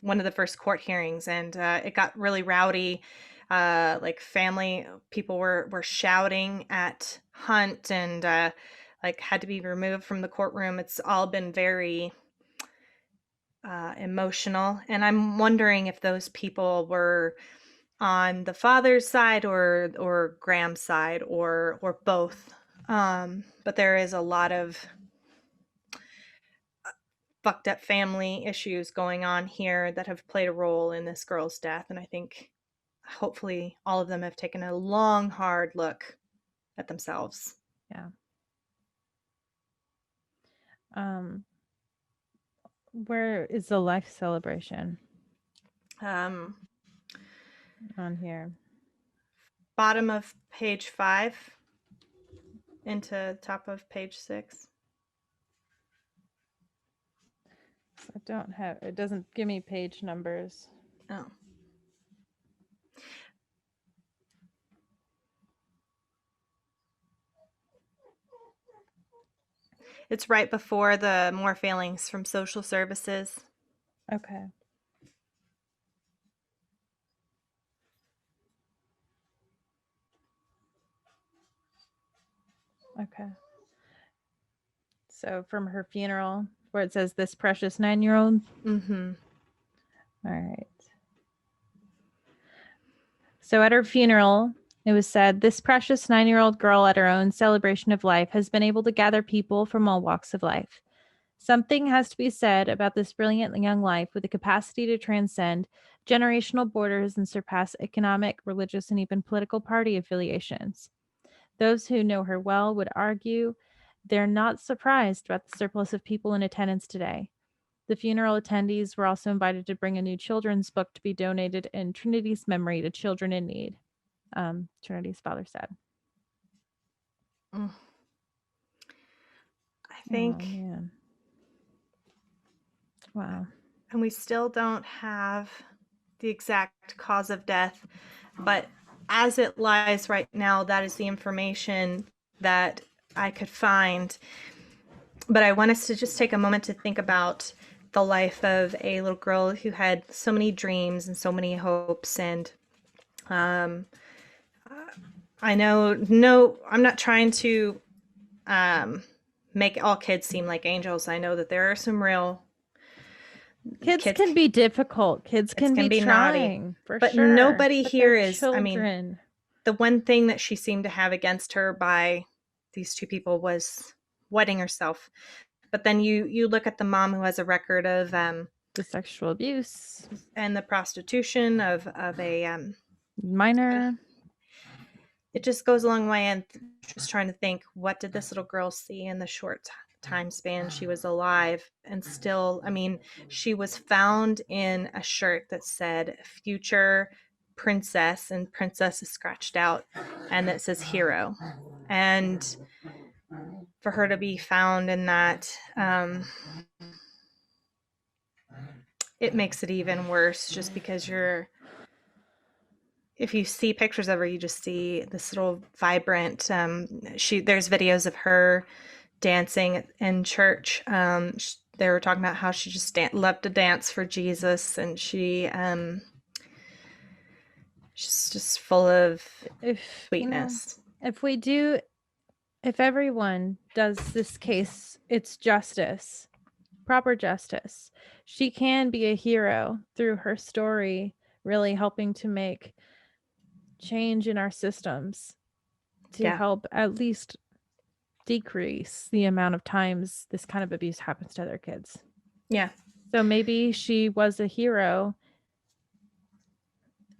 one of the first court hearings, and it got really rowdy. Like family people were shouting at Hunt, and like had to be removed from the courtroom. It's all been very emotional, and I'm wondering if those people were on the father's side or Graham's side or both. But there is a lot of fucked up family issues going on here that have played a role in this girl's death, and I think hopefully all of them have taken a long, hard look at themselves. Yeah. Where is the life celebration? Um, On here. Bottom of page 5 into top of page 6. I don't have, it doesn't give me page numbers. Oh. It's right before the more failings from social services. Okay. Okay. So from her funeral, where it says this precious 9-year-old. Mm-hmm. All right. So at her funeral, it was said, this precious 9-year-old girl at her own celebration of life has been able to gather people from all walks of life. Something has to be said about this brilliant young life with the capacity to transcend generational borders and surpass economic, religious, and even political party affiliations. Those who know her well would argue they're not surprised about the surplus of people in attendance today. The funeral attendees were also invited to bring a new children's book to be donated in Trinity's memory to children in need, Trinity's father said. I Oh, think. man. Wow. And we still don't have the exact cause of death, but as it lies right now, that is the information that I could find. But I want us to just take a moment to think about the life of a little girl who had so many dreams and so many hopes. And I know, no, I'm not trying to make all kids seem like angels. I know that there are some real Kids can be difficult. Kids can be trying, naughty, for but sure. nobody But here they're is. children. I mean, the one thing that she seemed to have against her by these two people was wedding herself. But then you look at the mom who has a record of the sexual abuse and the prostitution of a minor. It just goes a long way. And just trying to think, what did this little girl see in the short time span she was alive? And still, I mean, she was found in a shirt that said future princess, and princess is scratched out, and that says hero. And for her to be found in that, it makes it even worse, just because if you see pictures of her, you just see this little vibrant. There's videos of her dancing in church. They were talking about how she just loved to dance for Jesus, and she's just full of sweetness. If everyone does this case, it's justice, proper justice. She can be a hero through her story, really helping to make change in our systems to help at least decrease the amount of times this kind of abuse happens to other kids. Yeah. So maybe she was a hero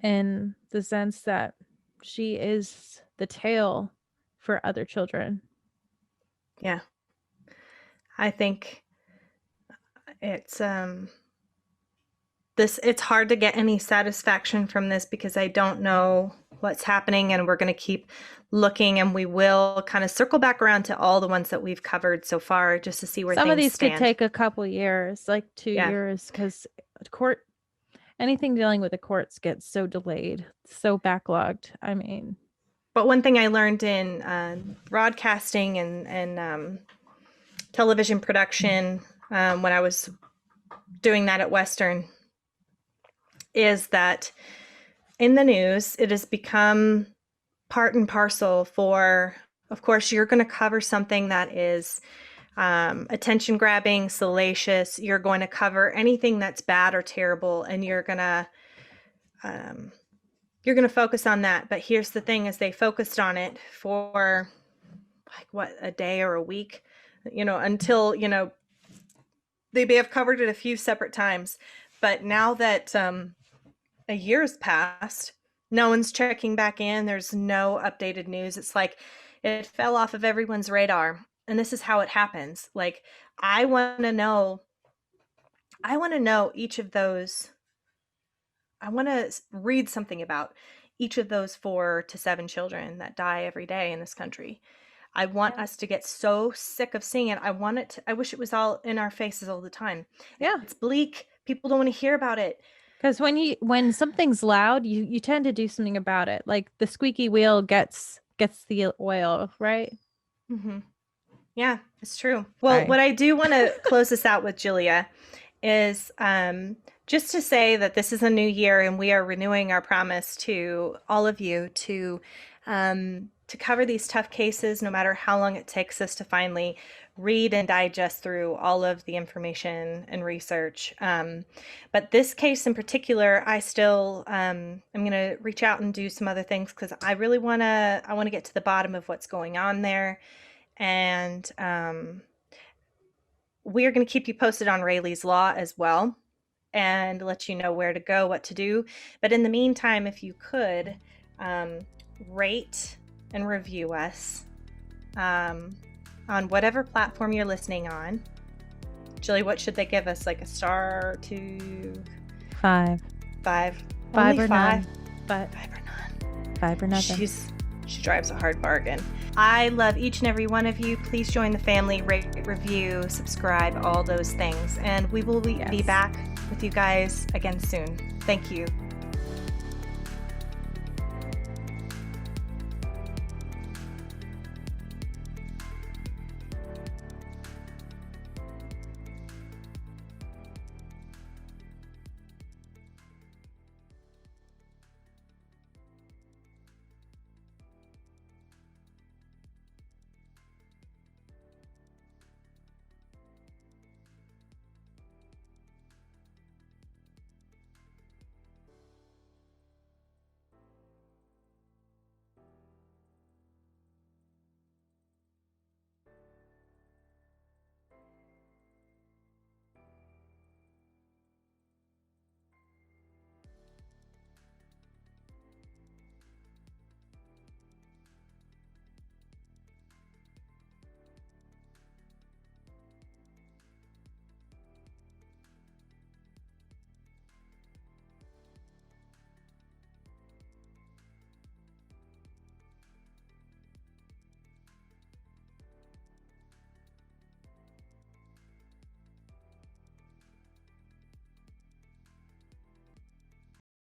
in the sense that she is the tale for other children. Yeah. I think it's it's hard to get any satisfaction from this because I don't know what's happening, and we're going to keep looking, and we will kind of circle back around to all the ones that we've covered so far just to see where some things of these stand. could take a couple years, like 2 years, because anything dealing with the courts gets so delayed, so backlogged. I mean, But one thing I learned in broadcasting and television production when I was doing that at Western is that in the news, it has become part and parcel for, of course, you're going to cover something that is attention grabbing, salacious. You're going to cover anything that's bad or terrible, and you're going to focus on that. But here's the thing: is they focused on it for like what, a day or a week, until they may have covered it a few separate times. But now that a year's passed, no one's checking back in. There's no updated news. It's like it fell off of everyone's radar. And this is how it happens. Like, I want to know each of those. I want to read something about each of those 4 to 7 children that die every day in this country. I want us to get so sick of seeing it. I wish it was all in our faces all the time. Yeah. It's bleak. People don't want to hear about it. Because when something's loud, you tend to do something about it. Like the squeaky wheel gets the oil, right? Mm-hmm. Yeah, it's true. Well, what I do want to close this out with, Julia, is just to say that this is a new year and we are renewing our promise to all of you to cover these tough cases, no matter how long it takes us to finally read and digest through all of the information and research. But this case in particular, I still I'm going to reach out and do some other things because I really want to get to the bottom of what's going on there. And we are going to keep you posted on Rayleigh's Law as well and let you know where to go, what to do. But in the meantime, if you could rate and review us on whatever platform you're listening on. Julie, what should they give us? Like a star to 5. 5. 5 Only or 5. 9. 5 or none. 5 or nothing. She drives a hard bargain. I love each and every one of you. Please join the family, rate, review, subscribe, all those things. And we will be back with you guys again soon. Thank you.